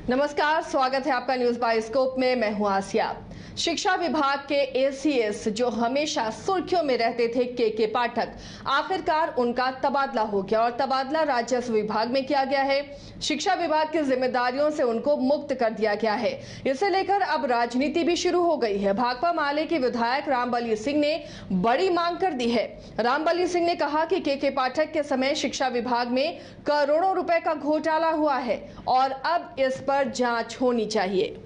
नमस्कार, स्वागत है आपका न्यूज बाइस्कोप में। मैं हूं आसिया। शिक्षा विभाग के एसीएस जो हमेशा सुर्खियों में रहते थे के पाठक, आखिरकार उनका तबादला हो गया और तबादला राजस्व विभाग में किया गया है। शिक्षा विभाग की जिम्मेदारियों से उनको मुक्त कर दिया गया है। इसे लेकर अब राजनीति भी शुरू हो गई है। भाकपा माले के विधायक रामबली सिंह ने बड़ी मांग कर दी है। रामबली सिंह ने कहा कि के पाठक के समय शिक्षा विभाग में करोड़ों रुपए का घोटाला हुआ है और अब इस पर जांच होनी चाहिए।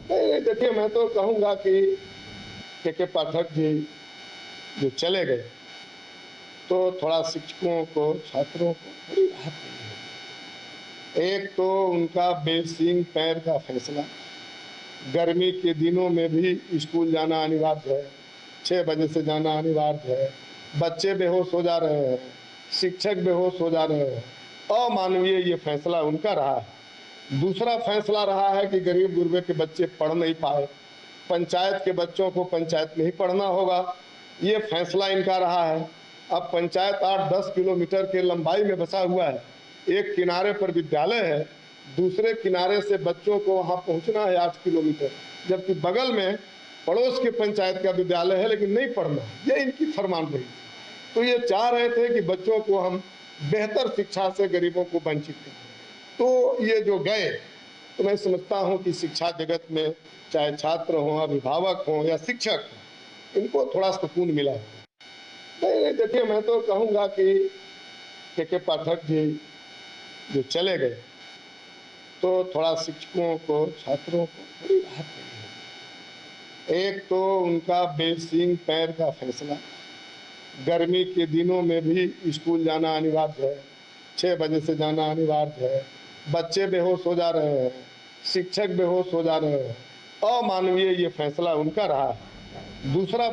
नहीं, देखिए, मैं तो कहूँगा कि के पाठक जी जो चले गए तो थोड़ा शिक्षकों को, छात्रों को थोड़ी राहत मिली है। एक तो उनका बेसिंग पैर का फैसला, गर्मी के दिनों में भी स्कूल जाना अनिवार्य है, 6 बजे से जाना अनिवार्य है, बच्चे बेहोश हो जा रहे हैं, शिक्षक बेहोश हो जा रहे हैं। अमानवीय ये फैसला उनका रहा है। दूसरा फैसला रहा है कि गरीब गुरबे के बच्चे पढ़ नहीं पाए, पंचायत के बच्चों को पंचायत में ही पढ़ना होगा, ये फैसला इनका रहा है। अब पंचायत 8-10 किलोमीटर के लंबाई में बसा हुआ है। एक किनारे पर विद्यालय है, दूसरे किनारे से बच्चों को वहाँ पहुँचना है 8 किलोमीटर, जबकि बगल में पड़ोस के पंचायत का विद्यालय है, लेकिन नहीं पढ़ना है। ये इनकी फरमान रही। तो ये चाह रहे थे कि बच्चों को हम बेहतर शिक्षा से गरीबों को वंचित करें। तो ये जो गए, तो मैं समझता हूँ कि शिक्षा जगत में चाहे छात्र हों, अभिभावक हों या शिक्षक हों, इनको थोड़ा सुकून मिला है। नहीं, देखिए, मैं तो कहूँगा कि के पाठक जी जो चले गए तो थोड़ा शिक्षकों को, छात्रों को थोड़ी राहत मिली है। एक तो उनका बेसिंग पैर का फैसला, गर्मी के दिनों में भी स्कूल जाना अनिवार्य है, 6 बजे से जाना अनिवार्य है, बच्चे बेहोश हो जा रहे हैं, शिक्षक बेहोश हो जा रहे हैं। अमानवीय ये फैसला उनका रहा है। दूसरा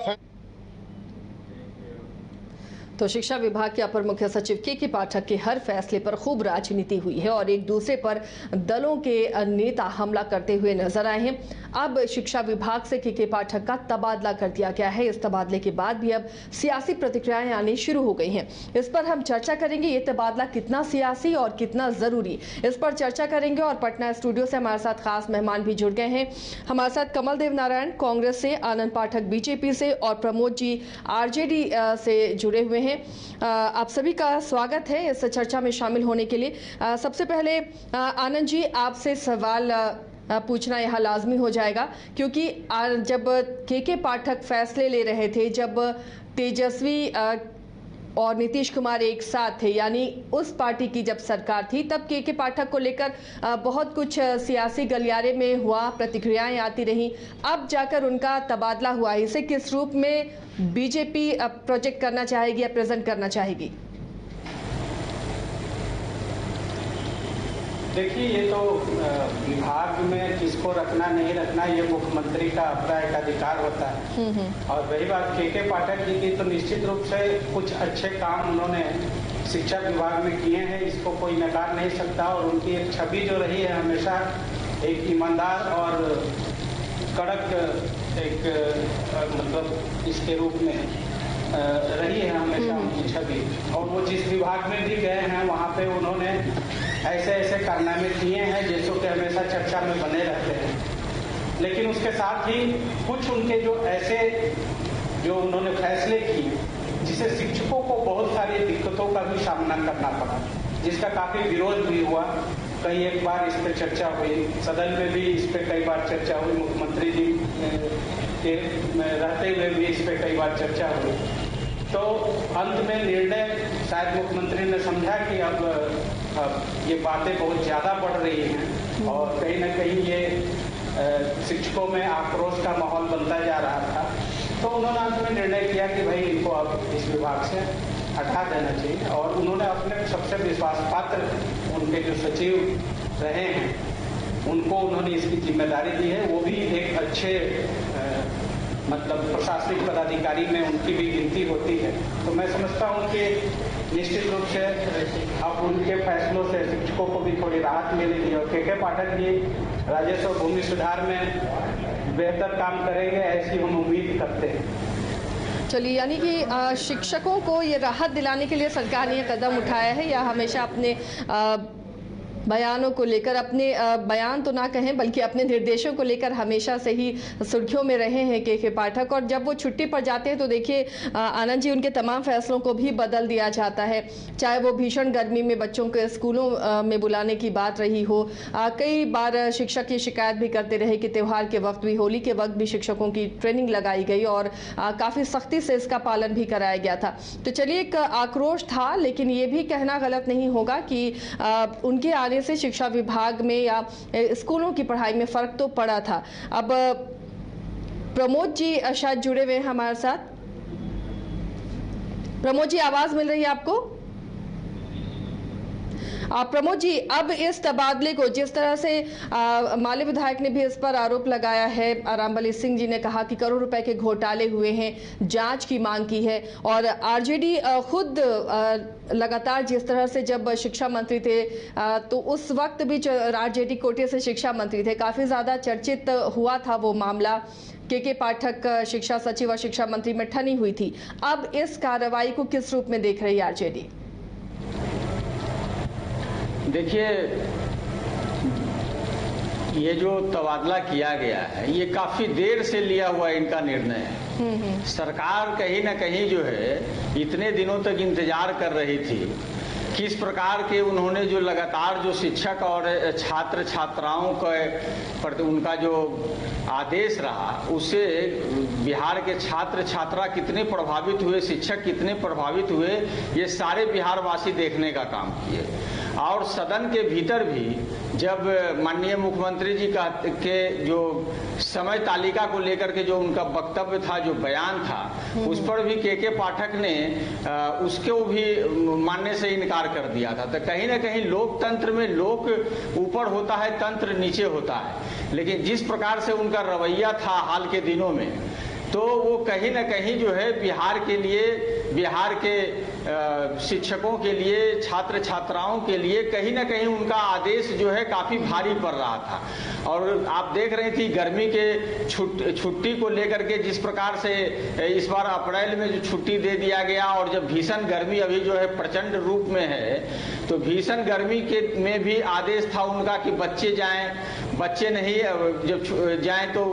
तो शिक्षा विभाग के अपर मुख्य सचिव के पाठक के हर फैसले पर खूब राजनीति हुई है और एक दूसरे पर दलों के नेता हमला करते हुए नजर आए हैं। अब शिक्षा विभाग से के पाठक का तबादला कर दिया गया है। इस तबादले के बाद भी अब सियासी प्रतिक्रियाएं आनी शुरू हो गई हैं। इस पर हम चर्चा करेंगे, ये तबादला कितना सियासी और कितना जरूरी, इस पर चर्चा करेंगे। और पटना स्टूडियो से हमारे साथ खास मेहमान भी जुड़ गए हैं। हमारे साथ कमल देव नारायण कांग्रेस से, आनंद पाठक बीजेपी से और प्रमोद जी आरजेडी से जुड़े हुए हैं। आप सभी का स्वागत है इस चर्चा में शामिल होने के लिए। सबसे पहले आनंद जी, आपसे सवाल पूछना यहाँ लाजमी हो जाएगा, क्योंकि जब के पाठक फैसले ले रहे थे, जब तेजस्वी और नीतीश कुमार एक साथ थे, यानी उस पार्टी की जब सरकार थी, तब के पाठक को लेकर बहुत कुछ सियासी गलियारे में हुआ, प्रतिक्रियाएं आती रहीं। अब जाकर उनका तबादला हुआ, इसे किस रूप में बीजेपी प्रोजेक्ट करना चाहेगी या प्रेजेंट करना चाहेगी? देखिए, ये तो विभाग में किसको रखना नहीं रखना ये मुख्यमंत्री का अपना एक अधिकार होता है। और वही बात के पाठक जी की, तो निश्चित रूप से कुछ अच्छे काम उन्होंने शिक्षा विभाग में किए हैं, इसको कोई नकार नहीं सकता। और उनकी एक छवि जो रही है हमेशा एक ईमानदार और कड़क एक मतलब इसके रूप में रही है हमेशा उनकी छवि। और वो जिस विभाग में भी गए हैं वहाँ पे उन्होंने ऐसे ऐसे कारनामे किए हैं जिसको कि हमेशा चर्चा में बने रहते हैं। लेकिन उसके साथ ही कुछ उनके जो ऐसे जो उन्होंने फैसले किए जिससे शिक्षकों को बहुत सारी दिक्कतों का भी सामना करना पड़ा, जिसका काफी विरोध भी हुआ। कई एक बार इस पर चर्चा हुई, सदन में भी इस पर कई बार चर्चा हुई, मुख्यमंत्री जी के रहते हुए भी इस पर कई बार चर्चा हुई। तो अंत में निर्णय शायद मुख्यमंत्री ने समझा कि अब ये बातें बहुत ज़्यादा बढ़ रही हैं और कहीं ना कहीं ये शिक्षकों में आक्रोश का माहौल बनता जा रहा था। तो उन्होंने अंत में निर्णय किया कि भाई इनको अब इस विभाग से हटा देना चाहिए। और उन्होंने अपने सबसे विश्वास पात्र उनके जो सचिव रहे हैं उनको उन्होंने इसकी जिम्मेदारी दी है। वो भी एक अच्छे मतलब प्रशासनिक पदाधिकारी में उनकी भी गिनती होती है। तो मैं समझता हूँ कि निश्चित रूप से अब उनके फैसलों से शिक्षकों को भी थोड़ी राहत मिलेगी और के पाठक जी राजस्व और भूमि सुधार में बेहतर काम करेंगे, ऐसी हम उम्मीद करते हैं। चलिए, यानी कि शिक्षकों को ये राहत दिलाने के लिए सरकार ने ये कदम उठाया है, या हमेशा अपने बयानों को लेकर, अपने बयान तो ना कहें बल्कि अपने निर्देशों को लेकर हमेशा से ही सुर्खियों में रहे हैं के पाठक। और जब वो छुट्टी पर जाते हैं तो देखिए आनंद जी, उनके तमाम फैसलों को भी बदल दिया जाता है, चाहे वो भीषण गर्मी में बच्चों के स्कूलों में बुलाने की बात रही हो। कई बार शिक्षक की शिकायत भी करते रहे कि त्यौहार के वक्त भी, होली के वक्त भी शिक्षकों की ट्रेनिंग लगाई गई और काफ़ी सख्ती से इसका पालन भी कराया गया था। तो चलिए, एक आक्रोश था, लेकिन ये भी कहना गलत नहीं होगा कि उनके आने से शिक्षा विभाग में या स्कूलों की पढ़ाई में फर्क तो पड़ा था। अब प्रमोद जी शायद जुड़े हुए हैं हमारे साथ। प्रमोद जी, आवाज मिल रही है आपको? प्रमोद जी, अब इस तबादले को जिस तरह से माले विधायक ने भी इस पर आरोप लगाया है, रामबली सिंह जी ने कहा कि करोड़ रुपए के घोटाले हुए हैं, जांच की मांग की है, और आरजेडी खुद लगातार जिस तरह से जब शिक्षा मंत्री थे तो उस वक्त भी आरजेडी कोटे से शिक्षा मंत्री थे, काफी ज्यादा चर्चित हुआ था वो मामला। के पाठक शिक्षा सचिव और शिक्षा मंत्री में ठनी हुई थी। अब इस कार्रवाई को किस रूप में देख रही है आरजेडी? देखिए, ये जो तबादला किया गया है ये काफी देर से लिया हुआ इनका निर्णय है। सरकार कहीं ना कहीं जो है इतने दिनों तक इंतजार कर रही थी, किस प्रकार के उन्होंने जो लगातार जो शिक्षक और छात्र छात्राओं का उनका जो आदेश रहा, उससे बिहार के छात्र छात्रा कितने प्रभावित हुए, शिक्षक कितने प्रभावित हुए, ये सारे बिहारवासी देखने का काम किए। और सदन के भीतर भी जब माननीय मुख्यमंत्री जी के जो समय तालिका को लेकर के जो उनका वक्तव्य था, जो बयान था, उस पर भी के पाठक ने उसको भी मानने से इनकार कर दिया था। तो कहीं ना कहीं लोकतंत्र में लोक ऊपर होता है, तंत्र नीचे होता है। लेकिन जिस प्रकार से उनका रवैया था हाल के दिनों में, तो वो कहीं ना कहीं जो है बिहार के लिए, बिहार के शिक्षकों के लिए, छात्र छात्राओं के लिए कहीं ना कहीं उनका आदेश जो है काफ़ी भारी पड़ रहा था। और आप देख रही थी गर्मी के छुट्टी को लेकर के जिस प्रकार से इस बार अप्रैल में जो छुट्टी दे दिया गया, और जब भीषण गर्मी अभी जो है प्रचंड रूप में है, तो भीषण गर्मी के में भी आदेश था उनका कि बच्चे जाएं, बच्चे नहीं जब जाएं तो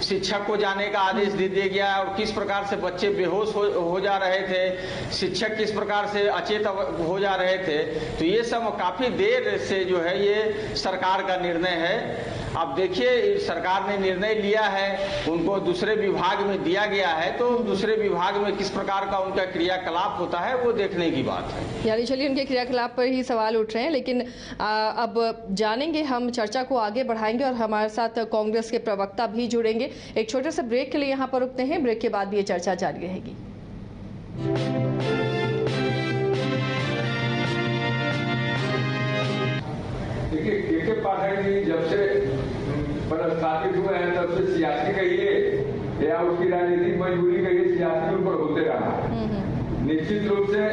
शिक्षक को जाने का आदेश दे दिया गया। और किस प्रकार से बच्चे बेहोश हो जा रहे थे, शिक्षक किस प्रकार से अचेत हो जा रहे थे। तो ये सब काफी देर से जो है ये सरकार का निर्णय है। अब देखिए, सरकार ने निर्णय लिया है, उनको दूसरे विभाग में दिया गया है, तो दूसरे विभाग में किस प्रकार का उनका क्रियाकलाप होता है वो देखने की बात है। यानी चलिए, उनके क्रियाकलाप पर ही सवाल उठ रहे हैं, लेकिन अब जानेंगे, हम चर्चा को आगे बढ़ाएंगे और हमारे साथ कांग्रेस के प्रवक्ता भी जुड़ेंगे। एक छोटे से ब्रेक के लिए यहाँ पर रुकते हैं, ब्रेक के बाद भी ये चर्चा जारी रहेगी। देखिए, के पाठक जी जब से पदस्थापित हुए हैं तब से सियासी कहिए या उसकी राजनीतिक मजबूरी कहिए, सियासी उन पर होते रहा। निश्चित रूप से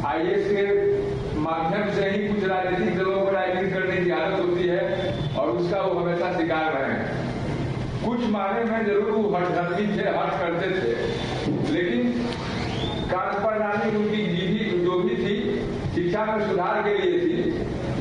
आईएएस के माध्यम से ही कुछ राजनीतिक दलों को राजनीति करने की आदत होती है और उसका वो हमेशा शिकार रहे हैं। कुछ मायने में जरूर वो हठधर्मी थे, हठ करते थे, लेकिन कार्य प्रणाली उनकी जो भी थी शिक्षा में सुधार के लिए थी,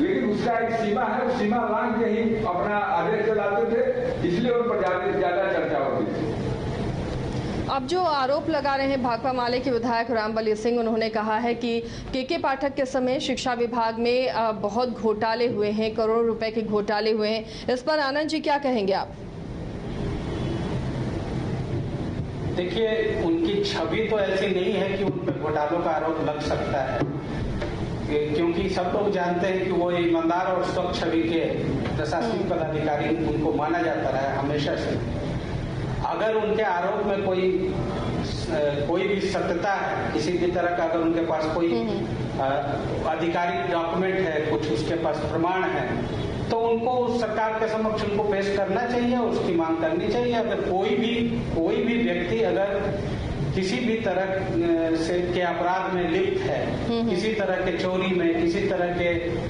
लेकिन उसका एक सीमा है, उस सीमा लांघ के ही अपना आदेश चलाते थे, इसलिए उन पर ज्यादा चर्चा होती थी। अब जो आरोप लगा रहे हैं भाकपा माले के विधायक रामबली सिंह, उन्होंने कहा है कि के पाठक के समय शिक्षा विभाग में बहुत घोटाले हुए हैं, करोड़ों रुपए के घोटाले हुए हैं। इस पर आनंद जी क्या कहेंगे आप? देखिए, उनकी छवि तो ऐसी नहीं है कि उन पर घोटालों का आरोप लग सकता है, क्योंकि सब लोग जानते हैं कि वो ईमानदार और स्वच्छ छवि के प्रशासनिक पदाधिकारी उनको माना जाता रहा हमेशा से। अगर उनके आरोप में कोई भी सत्यता है, किसी भी तरह का अगर उनके पास कोई आधिकारिक डॉक्यूमेंट है, कुछ उसके पास प्रमाण है, तो उनको सरकार के समक्ष उनको पेश करना चाहिए, उसकी मांग करनी चाहिए। अगर कोई भी व्यक्ति अगर किसी भी तरह से के अपराध में लिप्त है, किसी तरह के चोरी में, किसी तरह के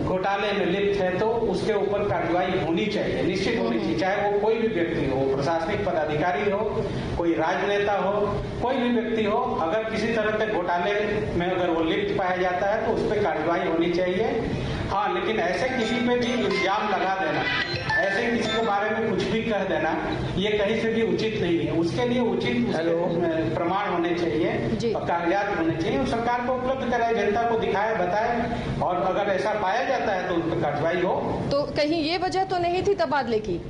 घोटाले में लिप्त है, तो उसके ऊपर कार्रवाई होनी चाहिए, निश्चित होनी चाहिए, चाहे वो कोई भी व्यक्ति हो, प्रशासनिक पदाधिकारी हो, कोई राजनेता हो, कोई भी व्यक्ति हो। अगर किसी तरह के घोटाले में अगर वो लिप्त पाया जाता है तो उस पर कार्रवाई होनी चाहिए। हाँ, लेकिन ऐसे किसी पे भी इल्जाम लगा देना, ऐसे किसी के बारे में कुछ भी कह देना, ये कहीं से भी उचित नहीं है। उसके लिए उचित प्रमाण होने चाहिए और कागजात होने चाहिए, सरकार को उपलब्ध कराए, जनता को दिखाए, बताए, और अगर ऐसा पाया जाता है तो उन पर कार्रवाई हो। तो कहीं ये वजह तो नहीं थी तबादले की?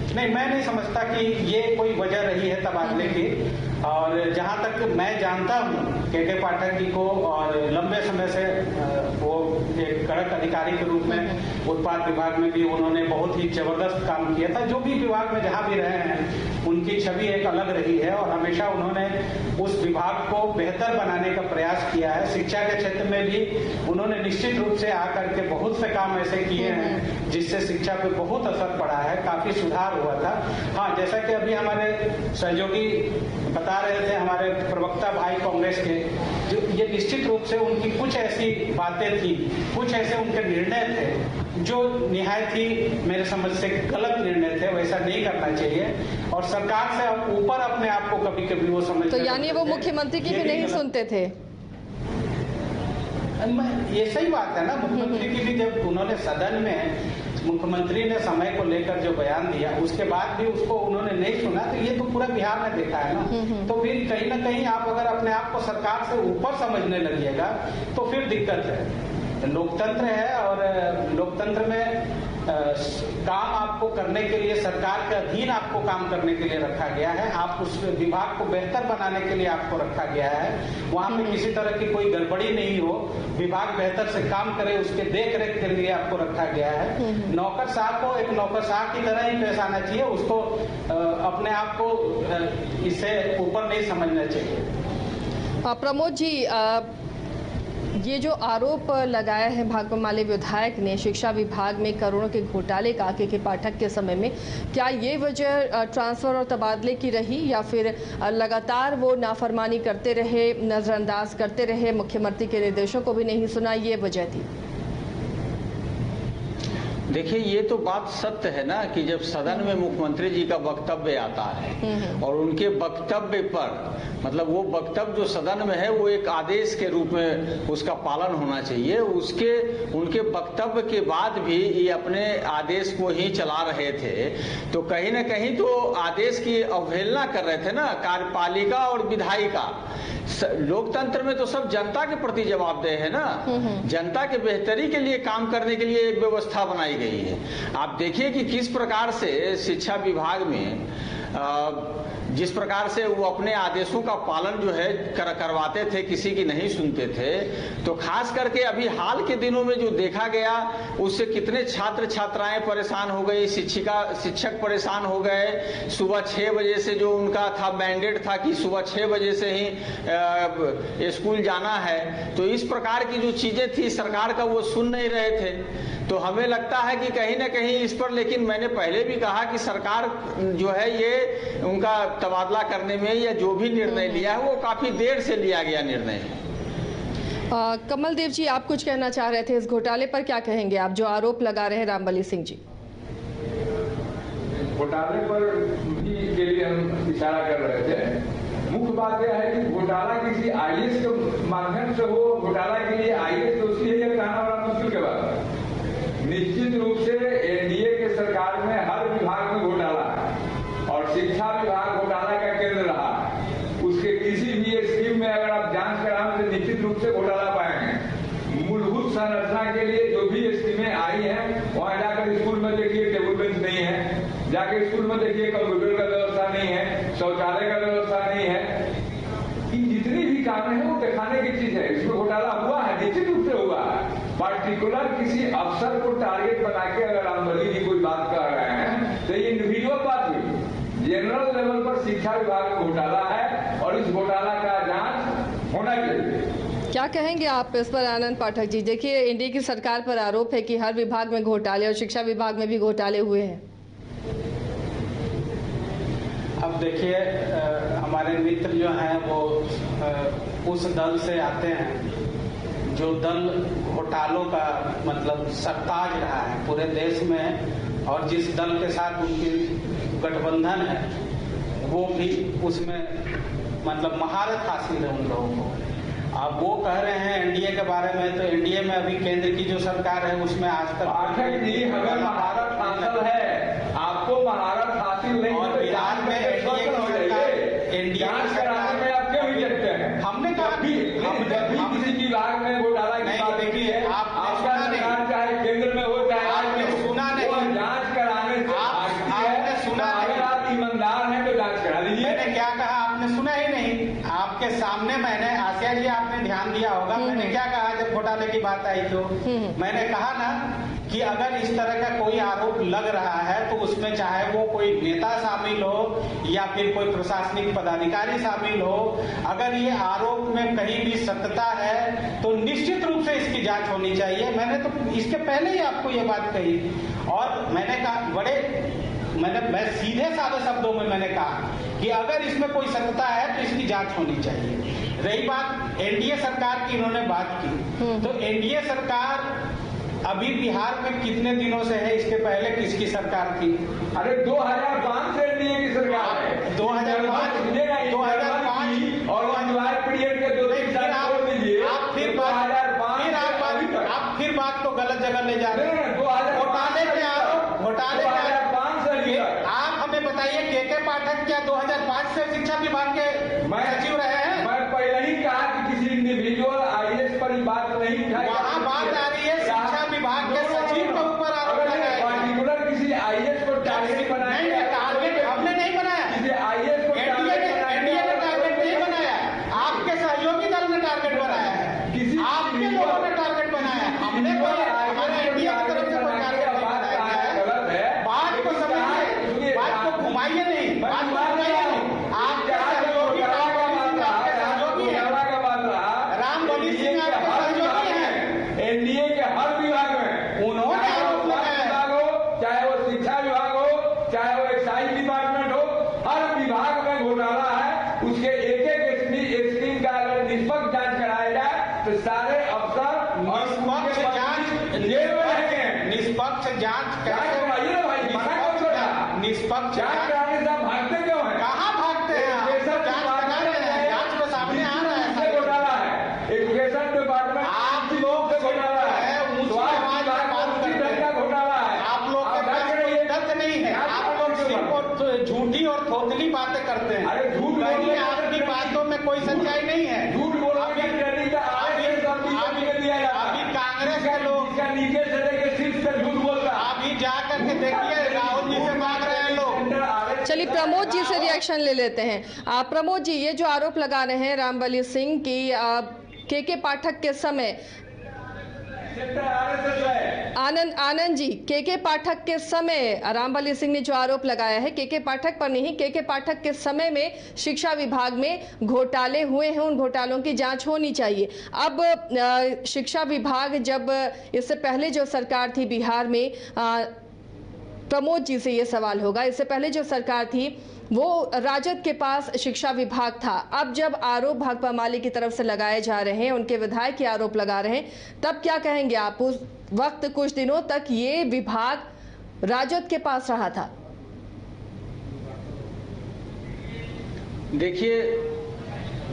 नहीं, मैं नहीं समझता कि ये कोई वजह रही है तबादले की। और जहां तक मैं जानता हूं के पाठक जी को, और लंबे समय से वो एक कड़क अधिकारी के रूप में उत्पाद विभाग में भी उन्होंने बहुत ही जबरदस्त काम किया था। जो भी विभाग में जहां भी रहे हैं उनकी छवि एक अलग रही है और हमेशा उन्होंने उस विभाग को बेहतर बनाने का प्रयास किया है। शिक्षा के क्षेत्र में भी उन्होंने निश्चित रूप से आकर के बहुत से काम ऐसे किए हैं जिससे शिक्षा पे बहुत असर पड़ा है, काफी सुधार हुआ था। हाँ, जैसा कि अभी हमारे सहयोगी बता रहे थे, हमारे प्रवक्ता भाई कांग्रेस के, जो ये निश्चित रूप से उनकी कुछ ऐसी बातें थी, कुछ ऐसे उनके निर्णय थे जो निहायत ही मेरे समझ से गलत निर्णय थे, वैसा नहीं करना चाहिए। और सरकार से ऊपर अपने आप को कभी कभी वो समझ, तो यानी वो मुख्यमंत्री की भी नहीं सुनते थे? ये सही बात है ना, मुख्यमंत्री की भी जब उन्होंने सदन में मुख्यमंत्री ने समय को लेकर जो बयान दिया उसके बाद भी उसको उन्होंने नहीं सुना, तो ये तो पूरा बिहार ने देखा है ना। तो फिर कहीं ना कहीं आप अगर अपने आप को सरकार से ऊपर समझने लगिएगा तो फिर दिक्कत है। लोकतंत्र है और लोकतंत्र में काम आपको करने के लिए, सरकार के अधीन आपको काम करने के लिए रखा गया है। आप उस विभाग को बेहतर बनाने के लिए आपको रखा गया है। वहां पे किसी तरह की कोई गड़बड़ी नहीं हो, विभाग बेहतर से काम करे, उसके देख रेख के लिए आपको रखा गया है। नौकरशाह को एक नौकरशाह की तरह ही पेश आना चाहिए, उसको अपने आप को इससे ऊपर नहीं समझना चाहिए। प्रमोद जी, ये जो आरोप लगाया है भाकपा विधायक ने शिक्षा विभाग में करोड़ों के घोटाले का के पाठक के समय में, क्या ये वजह ट्रांसफर और तबादले की रही या फिर लगातार वो नाफरमानी करते रहे, नजरअंदाज करते रहे, मुख्यमंत्री के निर्देशों को भी नहीं सुना, ये वजह थी? देखिए, ये तो बात सत्य है ना कि जब सदन में मुख्यमंत्री जी का वक्तव्य आता है और उनके वक्तव्य पर, मतलब वो वक्तव्य जो सदन में है वो एक आदेश के रूप में उसका पालन होना चाहिए, उनके वक्तव्य के बाद भी ये अपने आदेश को ही चला रहे थे, तो कहीं ना कहीं तो आदेश की अवहेलना कर रहे थे ना कार्यपालिका और विधायिका। लोकतंत्र में तो सब जनता के प्रति जवाबदेह है ना, जनता के बेहतरी के लिए काम करने के लिए एक व्यवस्था बनाई गई है। आप देखिए कि किस प्रकार से शिक्षा विभाग में जिस प्रकार से वो अपने आदेशों का पालन जो है करवाते थे, किसी की नहीं सुनते थे। तो खास करके अभी हाल के दिनों में जो देखा गया उससे कितने छात्र छात्राएं परेशान हो गई, शिक्षक परेशान हो गए। सुबह 6 बजे से जो उनका था मैंडेट था कि सुबह 6 बजे से ही स्कूल जाना है, तो इस प्रकार की जो चीजें थी सरकार का वो सुन नहीं रहे थे। तो हमें लगता है कि कहीं ना कहीं इस पर, लेकिन मैंने पहले भी कहा कि सरकार जो है ये उनका तबादला करने में या जो भी निर्णय लिया है वो काफी देर से लिया गया निर्णय है। कमल देव जी, आप कुछ कहना चाह रहे थे इस घोटाले पर, क्या कहेंगे आप जो आरोप लगा रहे हैं रामबली सिंह जी? घोटाले पर के लिए हम इशारा कर रहे थे। मुख्य बात यह है कि घोटाला किसी आईएएस के माध्यम से हो, घोटाला के लिए आईएएस तो उसके लिए कहना बड़ा मुश्किल के बात है। निश्चित रूप से एनडीए के सरकार में हर विभाग में घोटाला है और शिक्षा विभाग घोटाला का केंद्र रहा है। उसके किसी भी स्कीम में अगर आप जांच कराएं तो निश्चित रूप से घोटाला पाएंगे। मूलभूत संरचना के लिए जो भी स्कीमें आई हैं, वहां जाकर स्कूल में देखिए टेबल बेंच नहीं है, जाकर स्कूल में देखिए कंप्यूटर का व्यवस्था नहीं है, शौचालय का व्यवस्था नहीं है। जितनी भी काम है वो दिखाने की चीज है। इसमें घोटाला हुआ है, निश्चित रूप से हुआ है। पार्टिकुलर किसी अफसर को टारगेट बना के अगर रामबली जी कोई बात कर रहे हैं तो ये इंडिविजुअल बात हुई। जनरल लेवल पर शिक्षा विभाग में घोटाला है और इस घोटाला का जांच होना चाहिए। क्या कहेंगे आप इस पर आनंद पाठक जी? देखिए, एनडीए की सरकार पर आरोप है कि हर विभाग में घोटाले और शिक्षा विभाग में भी घोटाले हुए हैं। अब देखिए हमारे मित्र जो हैं वो उस दल से आते हैं जो दल घोटालों का मतलब सरताज रहा है पूरे देश में, और जिस दल के साथ उनकी गठबंधन है वो भी उसमें मतलब महारत हासिल है उन लोगों को। अब वो कह रहे हैं एनडीए के बारे में, तो एनडीए में अभी केंद्र की जो सरकार है उसमें आज तक पाठक जी हमें महारत हासिल है, आपको महारत हासिल नहीं। और बिहार में एनडीए की सरकार, एनडीए जांच कराने में आप क्यों नहीं देखते हैं? हमने कहा जब भी किसी विभाग में घोटाला की बात होती है, आपका सरकार चाहे केंद्र में हो चाहे आपने सुना नहीं, जांच कराने से आपने सुना नहीं। अगर आप ईमानदार हैं तो जांच करा दीजिए। मैंने क्या कहा आपने सुना ही नहीं। आपके सामने मैंने, आसिया जी आपने ध्यान दिया होगा, मैंने क्या कहा जब घोटाले की बात आई तो मैंने कहा ना कि अगर इस तरह का कोई आरोप लग रहा है तो उसमें चाहे वो कोई नेता शामिल हो या फिर कोई प्रशासनिक पदाधिकारी शामिल हो, अगर ये आरोप में कहीं भी सत्यता है तो निश्चित रूप से इसकी जांच होनी चाहिए। मैंने तो इसके पहले ही आपको ये बात कही और मैंने कहा मैं सीधे साधे शब्दों में मैंने कहा कि अगर इसमें कोई सत्यता है तो इसकी जांच होनी चाहिए। रही बात एनडीए सरकार की, इन्होंने बात की, तो एनडीए सरकार अभी बिहार में कितने दिनों से है? इसके पहले किसकी सरकार थी? अरे 2005 से एनडीए की सरकार है। 2005 और एम्प्लॉय पीरियड के 2-3 साल छोड़ दीजिए। आप फिर बात को गलत जगह ले जा रहे हैं। घोटाले के आप हमें बताइए के पाठक क्या 2005 से शिक्षा विभाग के सचिव रहे हैं? मैं पहले ही कहा कि किसी इंडिविजुअल आईएएस पर बात नहीं उठाई। वहाँ बात आ रही है शिक्षा विभाग के सचिव के ऊपर आरोप लगाया। पर्टिकुलर किसी आईएएस को टारगेट बनाया, टारगेट हमने नहीं बनाया, किसी आईएएस को एनडीए ने टारगेट नहीं बनाया, आपके सहयोगी दल ने टारगेट बनाया है, आपके लोगों ने टारगेट बनाया है। हमने हमारे एनडीए की तरफ से कोई टारगेट नहीं बनाया है। बात को समझिए, बात को घुमाइए नहीं, बात को घुमाइए नहीं। आपके सहयोगी रामबली सिंह आपके सहयोगी हैं, एनडीए के हर विभाग में उन्होंने आरोप लगाया, चाहे वो शिक्षा विभाग हो, चाहे वो एक्साइज डिपार्टमेंट हो, हर विभाग में घोटाला है। उसके एक स्कीम का अगर निष्पक्ष जांच कराया जाए तो सारे अफसर निष्पक्ष जांच जेल में रहेंगे। निष्पक्ष जांच कैसे कराइए ना भाई, निष्पक्ष जांच कराने से आप भागते क्यों हैं? कहाँ भागते हैं आप? जांच करा रहे हैं, जांच तो सामने आ रहा है। घोटाला है एजुकेशन डिपार्टमेंट, आप लोग घोटाला है घोटाला है। आप लोग के पास कोई तथ्य नहीं है, आप लोग सिर्फ झूठी और थोथली बातें करते हैं। अरे झूठ बोलने आपकी बातों में कोई सच्चाई नहीं है। झूठ बोलने की ट्रेनिंग का अभी कांग्रेस के लोग इसका नीचे से लेके शीर्ष तक झूठ बोलता है। अभी जा करके देखिए राहुल जी से मांग रहे हैं लोग। चलिए प्रमोद जी से रिएक्शन ले लेते हैं। प्रमोद जी, ये जो आरोप लगा रहे हैं रामबली सिंह की के पाठक के समय, आनंद जी, के पाठक के समय रामबली सिंह ने जो आरोप लगाया है के पाठक पर नहीं, के पाठक के समय में शिक्षा विभाग में घोटाले हुए हैं, उन घोटालों की जांच होनी चाहिए। अब शिक्षा विभाग, जब इससे पहले जो सरकार थी बिहार में, प्रमोद जी से ये सवाल होगा, इससे पहले जो सरकार थी वो राजद के पास शिक्षा विभाग था। अब जब आरोप भाकपा माले की तरफ से लगाए जा रहे हैं, उनके विधायक ये आरोप लगा रहे हैं, तब क्या कहेंगे आप? उस वक्त कुछ दिनों तक ये विभाग राजद के पास रहा था। देखिए,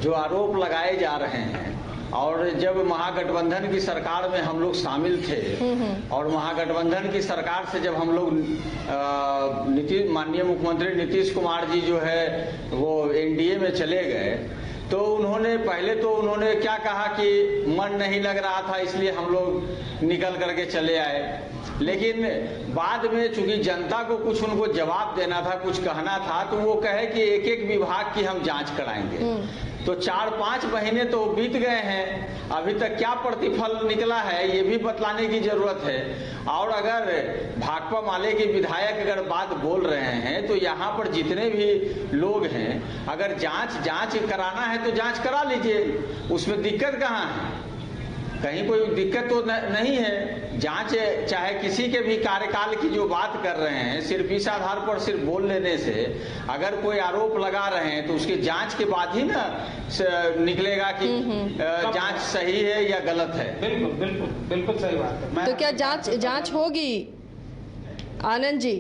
जो आरोप लगाए जा रहे हैं, और जब महागठबंधन की सरकार में हम लोग शामिल थे और महागठबंधन की सरकार से जब हम लोग माननीय मुख्यमंत्री नीतीश कुमार जी जो है वो एनडीए में चले गए, तो उन्होंने पहले क्या कहा कि मन नहीं लग रहा था इसलिए हम लोग निकल करके चले आए। लेकिन बाद में चूंकि जनता को कुछ उनको जवाब देना था, कुछ कहना था, तो वो कहे कि एक एक विभाग की हम जांच कराएंगे। तो 4-5 महीने तो बीत गए हैं, अभी तक क्या प्रतिफल निकला है ये भी बतलाने की जरूरत है। और अगर भाकपा माले के विधायक अगर बात बोल रहे हैं तो यहाँ पर जितने भी लोग हैं, अगर जांच कराना है तो जांच करा लीजिए, उसमें दिक्कत कहाँ है? कहीं कोई दिक्कत तो नहीं है। जांच चाहे किसी के भी कार्यकाल की जो बात कर रहे हैं, सिर्फ इस आधार पर सिर्फ बोल लेने से अगर कोई आरोप लगा रहे हैं तो उसकी जांच के बाद ही ना निकलेगा कि जांच सही है या गलत है। बिल्कुल बिल्कुल बिल्कुल सही बात है। तो क्या जांच होगी आनंद जी?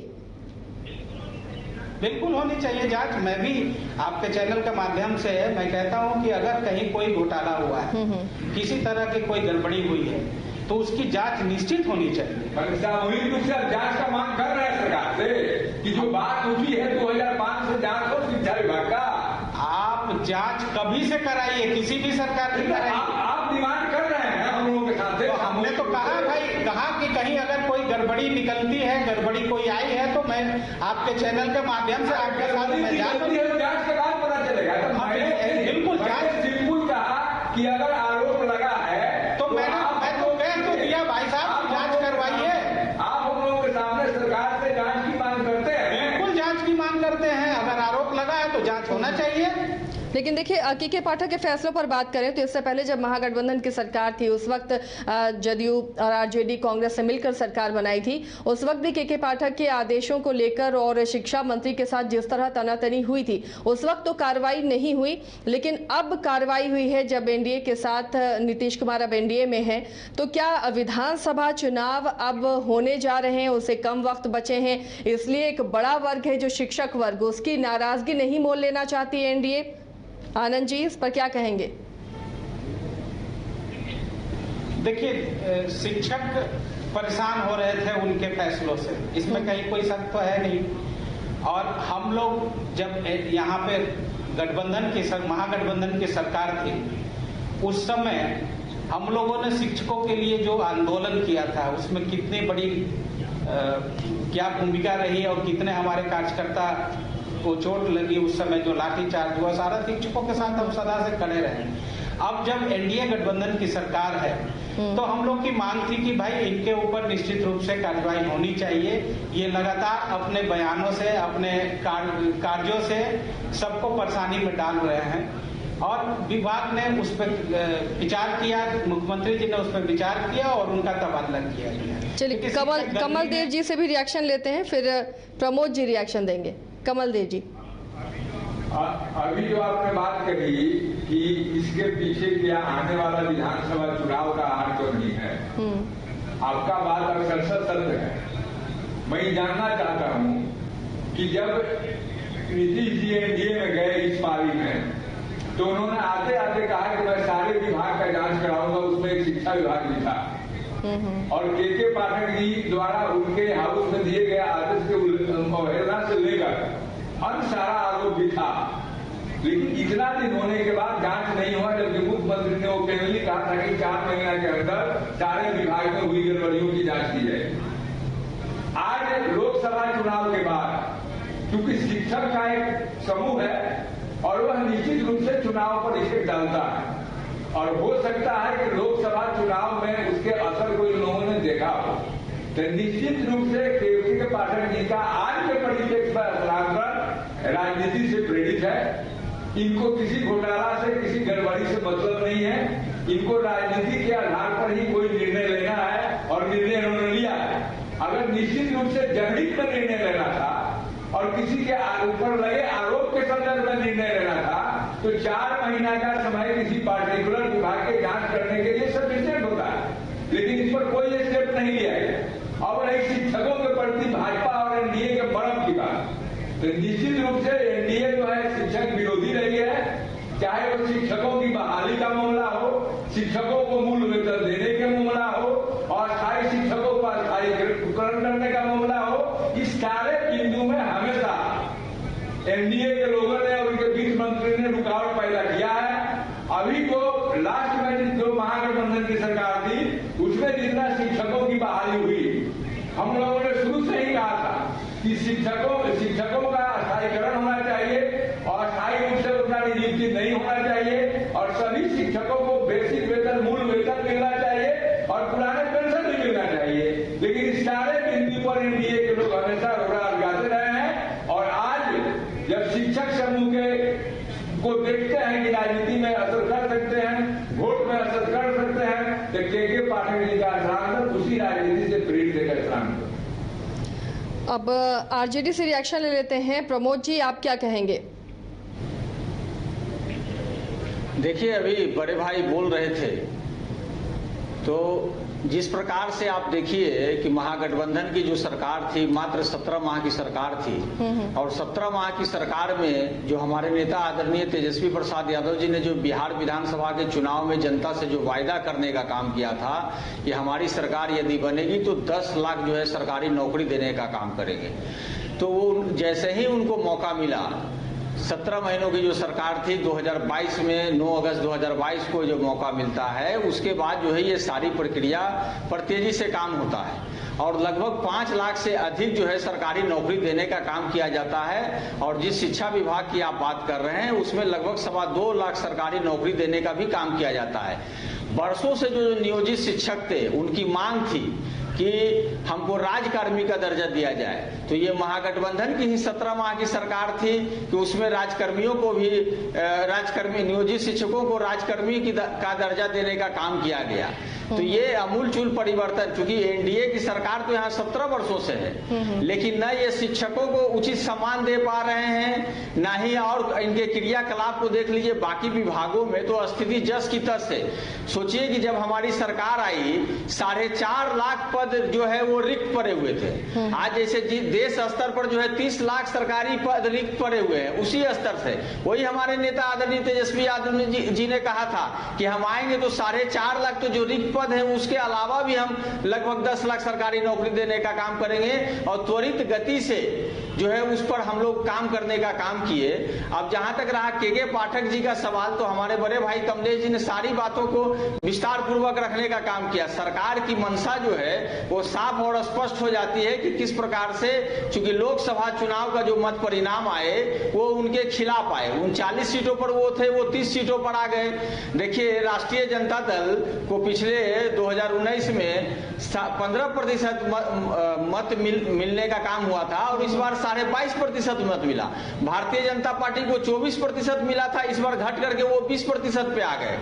बिल्कुल होनी चाहिए जांच। मैं भी आपके चैनल के माध्यम से मैं कहता हूं कि अगर कहीं कोई घोटाला हुआ है, किसी तरह की कोई गड़बड़ी हुई है, तो उसकी जांच निश्चित होनी चाहिए। सामूहिक रूप से जांच का मांग कर रहे हैं सरकार से कि जो बात उठी है 2005 से जांच हो शिक्षा विभाग का। आप जांच कभी से कराइए, किसी भी सरकार की कराइए। आप डिमांड कर रहे हैं हम लोगों के साथ। तो हमने तो कहा कि कहीं अगर कोई गड़बड़ी निकलती है, गड़बड़ी कोई आई है, तो मैं आपके चैनल के माध्यम से आपके साथ में जांच के बाद पता चलेगा। बिल्कुल जांच सिंपल कहा कि अगर आरोप लगा है तो मैं तो कह तो दिया भाई साहब जांच करवाइए। आप हम लोगों के सामने सरकार से जांच की मांग करते हैं। बिल्कुल जांच की मांग करते हैं। अगर आरोप लगा है तो जांच होना चाहिए। लेकिन देखिए, के पाठक के फैसलों पर बात करें तो इससे पहले जब महागठबंधन की सरकार थी, उस वक्त जदयू और आरजेडी कांग्रेस से मिलकर सरकार बनाई थी। उस वक्त भी के पाठक के आदेशों को लेकर और शिक्षा मंत्री के साथ जिस तरह तनातनी हुई थी, उस वक्त तो कार्रवाई नहीं हुई, लेकिन अब कार्रवाई हुई है जब एनडीए के साथ नीतीश कुमार अब एनडीए में है। तो क्या विधानसभा चुनाव अब होने जा रहे हैं, उसे कम वक्त बचे हैं, इसलिए एक बड़ा वर्ग है जो शिक्षक वर्ग, उसकी नाराजगी नहीं मोल लेना चाहती है एनडीए? आनंद जी, इस पर क्या कहेंगे? देखिए, शिक्षक परेशान हो रहे थे उनके फैसलों से, इसमें कहीं कोई शक तो है नहीं। और हम लोग जब यहाँ पे महागठबंधन की सरकार थी, उस समय हम लोगों ने शिक्षकों के लिए जो आंदोलन किया था, उसमें कितनी बड़ी क्या भूमिका रही और कितने हमारे कार्यकर्ता को चोट लगी। उस समय जो लाठीचार्ज हुआ, सारा शिक्षकों के साथ हम सदा से खड़े रहे। अब जब एनडीए गठबंधन की सरकार है तो हम लोग की मांग थी कि भाई इनके ऊपर निश्चित रूप से कार्रवाई होनी चाहिए। ये लगातार अपने बयानों से, अपने कार्यों से सबको परेशानी में डाल रहे हैं और विभाग ने उस पर विचार किया, मुख्यमंत्री जी ने उस पर विचार किया और उनका तबादला किया गया। चलिए, कमल देव जी से भी रिएक्शन लेते हैं, फिर प्रमोद जी रिएक्शन देंगे। कमल देव जी, अभी जो आपने बात करी कि इसके पीछे क्या आने वाला विधानसभा चुनाव का हार तो नहीं है, आपका बात अक्सर सत्य है। मैं जानना चाहता हूं कि जब नीतीश जी एनडीए में गए इस पारी में, तो उन्होंने आते आते कहा कि मैं सारे विभाग का जांच कराऊंगा, उसमें एक शिक्षा विभाग भी था। और के पाठक जी द्वारा उनके हाउस में दिए गए आदेश के अवहेलना से लेकर अन्य सारा आरोप भी था। लेकिन इतना दिन होने के बाद जांच नहीं हुआ, जबकि मुख्यमंत्री ने ओपनली कहा था कि 4 महीने के अंदर सारे विभाग में हुई गड़बड़ियों की जांच की जाए। आज लोकसभा चुनाव के बाद क्योंकि शिक्षक का एक समूह है और वह निश्चित रूप से चुनाव पर इफेक्ट डालता है, और हो सकता है कि लोकसभा चुनाव में उसके असर को इन लोगों ने देखा हो, तो निश्चित रूप से के पाठक जी का आज के परिप्रेक्ष्य पर हस्तांतरण राजनीति से प्रेरित है। इनको किसी घोटाला से, किसी गड़बड़ी से मतलब नहीं है। इनको राजनीति के आधार पर ही कोई निर्णय लेना है और निर्णय उन्होंने लिया है। अगर निश्चित रूप से जनहित में निर्णय लेना था और किसी के ऊपर लगे आरोप के संदर्भ में निर्णय लेना था, तो 4 महीना का समय किसी पार्टिकुलर विभाग के जांच करने के लिए सफिशिएंट होता है। लेकिन इस पर कोई स्टेप नहीं लिया गया। और रही शिक्षकों के प्रति भाजपा और एनडीए के बड़म की बात, तो निश्चित रूप से एनडीए जो है शिक्षक विरोधी रही है। चाहे वो शिक्षकों की बहाली का मामला हो, शिक्षकों को मूल वेतन देने का मामला हो, और अस्थायी शिक्षकों को अस्थायीकरण करने का मामला हो, इस सारे बिंदु में हमेशा एनडीए के लोगों ने और उनके वित्त मंत्री ने रुकावट पैदा किया है। अभी तो लास्ट में जो महागठबंधन की सरकार थी, उसमें जितना शिक्षकों की बहाली हुई, हम लोगों ने शुरू से ही कहा था कि शिक्षकों का अस्थायीकरण होना चाहिए और अस्थायी रूप से उनका नियुक्ति नहीं होना चाहिए, और सभी शिक्षकों को बेसिक वेतन, मूल वेतन मिलना चाहिए और पुराने पेंशन भी मिलना चाहिए। लेकिन इस सारे बिंदु पर एनडीए के लोग हमेशा रोड़ा लगाते रहे हैं। और आज जब शिक्षक समूह को देखते हैं कि राजनीति में असर कर सकते हैं, वोट में असर कर सकते हैं, तो के पाठक जी का श्रांत उसी राजनीति से प्रेरित देकर श्रांत। अब आरजेडी से रिएक्शन ले लेते हैं। प्रमोद जी, आप क्या कहेंगे? देखिए, अभी बड़े भाई बोल रहे थे तो जिस प्रकार से आप देखिए कि महागठबंधन की जो सरकार थी मात्र 17 माह की सरकार थी, और 17 माह की सरकार में जो हमारे नेता आदरणीय तेजस्वी प्रसाद यादव जी ने जो बिहार विधानसभा के चुनाव में जनता से जो वायदा करने का काम किया था कि हमारी सरकार यदि बनेगी तो 10 लाख जो है सरकारी नौकरी देने का काम करेंगे, तो वो जैसे ही उनको मौका मिला 17 महीनों की जो सरकार थी 2022 में 9 अगस्त 2022 को जो मौका मिलता है उसके बाद जो है ये सारी प्रक्रिया पर तेजी से काम होता है और लगभग 5 लाख से अधिक जो है सरकारी नौकरी देने का काम किया जाता है। और जिस शिक्षा विभाग की आप बात कर रहे हैं उसमें लगभग 2.25 लाख सरकारी नौकरी देने का भी काम किया जाता है। वर्षों से जो नियोजित शिक्षक थे उनकी मांग थी कि हमको राजकर्मी का दर्जा दिया जाए, तो ये महागठबंधन की ही 17 माह की सरकार थी कि उसमें राजकर्मियों को भी राजकर्मी नियोजित शिक्षकों को राजकर्मी का दर्जा देने का काम किया गया। तो ये अमूलचूल परिवर्तन, चूंकि एनडीए की सरकार तो यहाँ 17 वर्षों से है, लेकिन न ये शिक्षकों को उचित सम्मान दे पा रहे हैं, ना ही और इनके क्रियाकलाप को देख लीजिए बाकी विभागों में तो स्थिति जस की तस है। सोचिए कि जब हमारी सरकार आई 4.5 लाख पद जो है वो रिक्त पड़े हुए थे। आज जैसे देश स्तर पर जो है 30 लाख सरकारी पद रिक्त पड़े हुए हैं, उसी स्तर से वही हमारे नेता आदरणीय तेजस्वी यादव जी ने कहा था कि हम आएंगे तो 4.5 लाख तो जो रिक्त पद है उसके अलावा भी हम लगभग 10 लाख सरकारी नौकरी देने का काम करेंगे और त्वरित गति से जो है उस पर हम लोग काम करने का काम किए। अब जहां तक रहा के पाठक जी का सवाल, तो हमारे बड़े भाई कमलेश जी ने सारी बातों को विस्तार पूर्वक रखने का काम किया। सरकार की मंशा जो है वो साफ और स्पष्ट हो जाती है कि किस प्रकार से, चूंकि लोकसभा चुनाव का जो मत परिणाम आए वो उनके खिलाफ आए। 39 सीटों पर वो थे, वो 30 सीटों पर आ गए। देखिए, राष्ट्रीय जनता दल को पिछले 2019 में 15% मत मिलने का काम हुआ था और इस बार 22.5% मत मिला। भारतीय जनता पार्टी को 24% मिला था, इस बार घट करके वो 20% पे आ गए।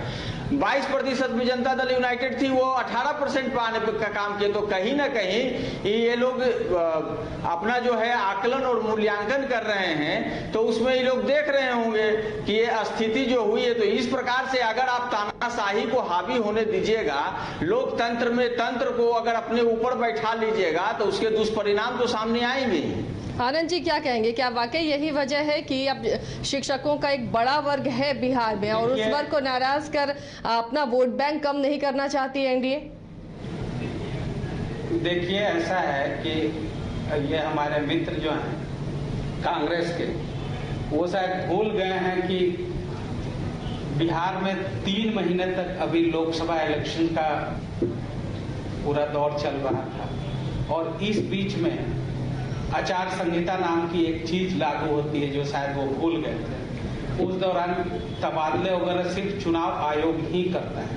22% में जनता दल यूनाइटेड थी, वो 18% पे आने का काम किए। तो कहीं ना कहीं ये लोग अपना जो है आकलन और मूल्यांकन कर रहे हैं, तो उसमें ये लोग देख रहे होंगे कि ये स्थिति जो हुई है। तो इस प्रकार से अगर आप तानाशाही को हावी होने दीजिएगा, लोकतंत्र में तंत्र को अगर अपने ऊपर बैठा लीजिएगा, तो उसके दुष्परिणाम तो सामने आएंगे ही। आनंद जी, क्या कहेंगे? क्या वाकई यही वजह है कि अब शिक्षकों का एक बड़ा वर्ग है बिहार में और उस वर्ग को नाराज कर अपना वोट बैंक कम नहीं करना चाहती एनडीए? देखिए, ऐसा है कि ये हमारे मित्र जो हैं कांग्रेस के, वो शायद भूल गए हैं कि बिहार में 3 महीने तक अभी लोकसभा इलेक्शन का पूरा दौर चल रहा था और इस बीच में आचार संहिता नाम की एक चीज लागू होती है जो शायद वो भूल गए थे। उस दौरान तबादले वगैरह सिर्फ चुनाव आयोग ही करता है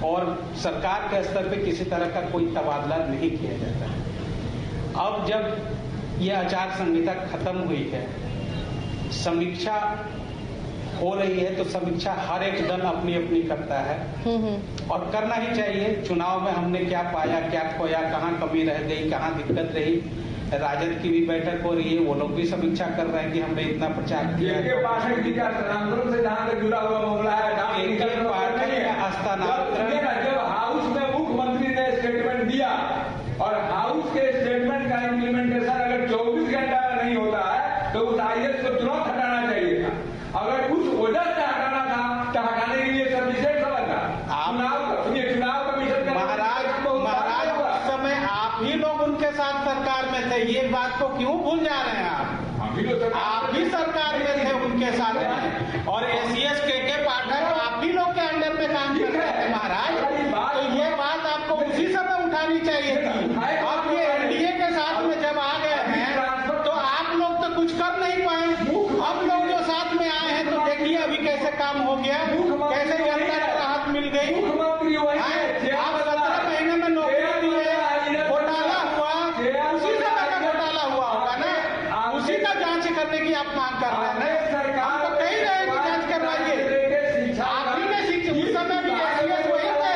और सरकार के स्तर पे किसी तरह का कोई तबादला नहीं किया जाता है। अब जब ये आचार संहिता खत्म हुई है, समीक्षा हो रही है, तो समीक्षा हर एक दल अपनी अपनी करता है और करना ही चाहिए। चुनाव में हमने क्या पाया, क्या खोया, कहाँ कमी रह गई, कहाँ दिक्कत रही। राजद की भी बैठक हो रही है, वो लोग भी समीक्षा कर रहे हैं कि हमने इतना प्रचार किया। पाठक जी का स्थानांतरण से जहाँ तक जुड़ा हुआ मामला है, जब हाउस में मुख्यमंत्री ने स्टेटमेंट दिया और हाउस के स्टेटमेंट का इम्प्लीमेंटेशन अगर 24 घंटा नहीं होता है तो उस आईएएस को तुरंत हटाना चाहिए था। अगर उस वजह से हटाना था तो हटाने के लिए सब विशेष समझ था। चुनाव कमीशन महाराज उस समय आप ही लोग उनके साथ सरकार में थे, ये बात को क्यों भूल जा रहे हैं आप भी सरकार में थे उनके साथ में, और एसीएस के पाठक आप ही लोग के अंडर में काम कर रहे थे महाराज। तो ये बात आपको उसी समय उठानी चाहिए थी। अब ये एनडीए के साथ में जब आ गए हैं तो आप लोग तो कुछ कर नहीं पाए। हम लोग जो साथ में आए हैं तो देखिए अभी कैसे काम हो गया, कैसे जनता को राहत मिल गई। आप 17 महीने में नौकरी दिए, घोटाला हुआ, उसी समय का घोटाला हुआ होगा ना, उसी का जांच करने की आप मांग कर रहे हैं। हम तो कह रहे हैं कि जांच करवाइए। आप ही ने उस समय भी एसीएस वही थे,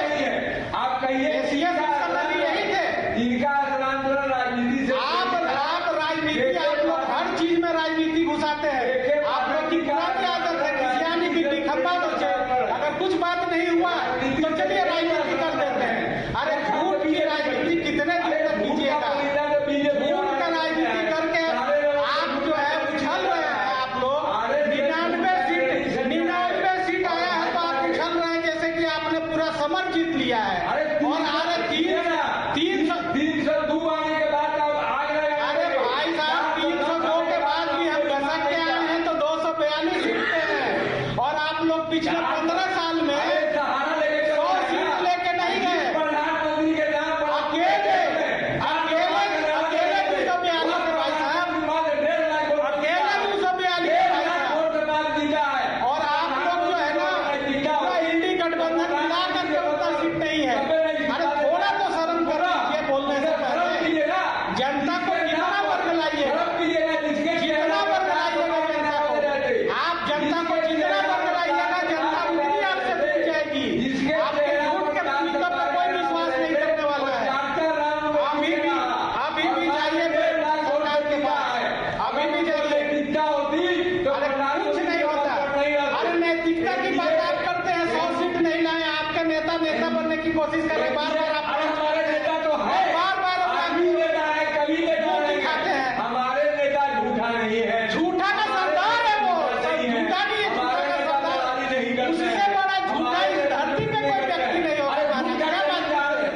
हमारे नेता तो है, आज भी नेता है, कभी नेता नहीं है, हमारे नेता झूठा नहीं है, झूठा का सरदार है वो, झूठा नहीं है, हमारे नेता दलाली नहीं करते, उससे बड़ा झूठा इस धरती पे कोई व्यक्ति नहीं होगा।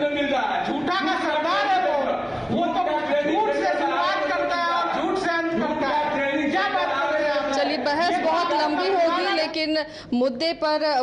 मिल रहा है, झूठा का सरदार है वो तो झूठ से शुरुआत करता है और झूठ से अंत करता है। क्या बात कर रहे हैं आप? चलिए, बहस बहुत लंबी होगी, लेकिन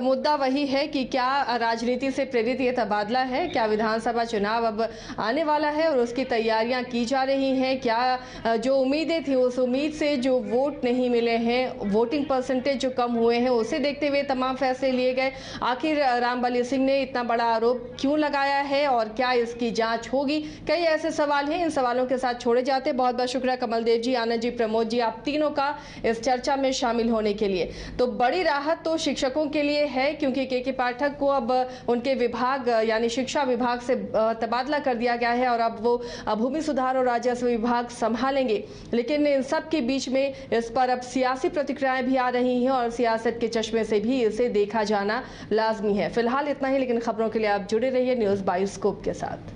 मुद्दा वही है कि क्या राजनीति से प्रेरित ये तबादला है, क्या विधानसभा चुनाव अब आने वाला है और उसकी तैयारियां की जा रही हैं, क्या जो उम्मीदें थी उस उम्मीद से जो वोट नहीं मिले हैं, वोटिंग परसेंटेज जो कम हुए हैं, उसे देखते हुए तमाम फैसले लिए गए। आखिर रामबली सिंह ने इतना बड़ा आरोप क्यों लगाया है और क्या इसकी जांच होगी? कई ऐसे सवाल हैं, इन सवालों के साथ छोड़े जाते। बहुत बहुत शुक्रिया कमलदेव जी, आनंद जी, प्रमोद जी, आप तीनों का इस चर्चा में शामिल होने के लिए। तो बड़ी राहत तो शिक्षकों के लिए है, क्योंकि के पाठक को अब उनके विभाग यानी शिक्षा विभाग से तबादला कर दिया गया है और अब वो भूमि सुधार और राजस्व विभाग संभालेंगे। लेकिन इन सब के बीच में इस पर अब सियासी प्रतिक्रियाएं भी आ रही हैं और सियासत के चश्मे से भी इसे देखा जाना लाजमी है। फिलहाल इतना ही, लेकिन खबरों के लिए आप जुड़े रहिए न्यूज़ बायोस्कोप के साथ।